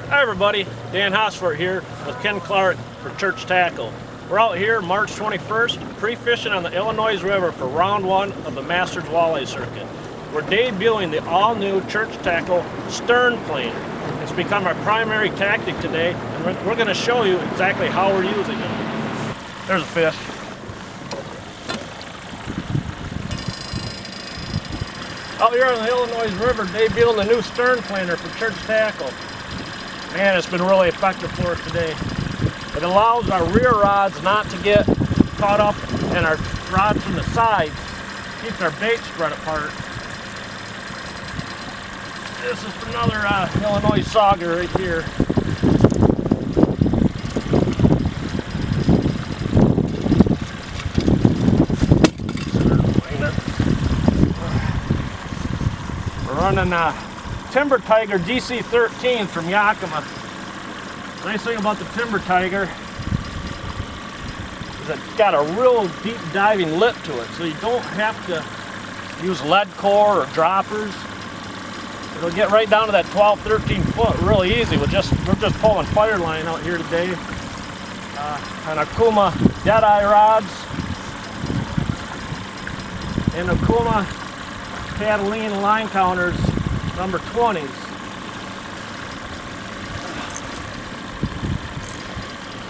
Hi everybody, Dan Hassevoort here with Ken Clark for Church Tackle. We're out here March 21st pre-fishing on the Illinois River for round one of the Masters Walleye Circuit. We're debuting the all-new Church Tackle stern planer. It's become our primary tactic today, and we're going to show you exactly how we're using it. There's a fish. Out here on the Illinois River debuting the new stern planer for Church Tackle. Man, it's been really effective for us today. It allows our rear rods not to get caught up in our rods from the sides. Keeps our bait spread apart. This is another Illinois sauger right here. We're running Timber Tiger DC-13 from Yakima. The nice thing about the Timber Tiger is it's got a real deep diving lip to it, so you don't have to use lead core or droppers. It'll get right down to that 12-13 foot really easy. We're just pulling fire line out here today on Akuma Deadeye rods and Akuma Catalina line counters number 20s.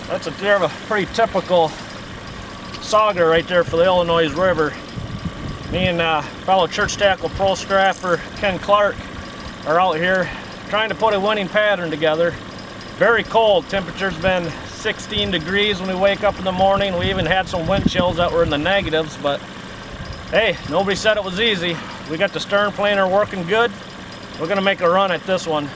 That's a pretty typical sauger right there for the Illinois River. Me and fellow Church Tackle pro scrapper Ken Clark are out here trying to put a winning pattern together. Very cold. Temperature's been 16 degrees when we wake up in the morning. We even had some wind chills that were in the negatives, but hey, nobody said it was easy. We got the stern planer working good. We're gonna make a run at this one.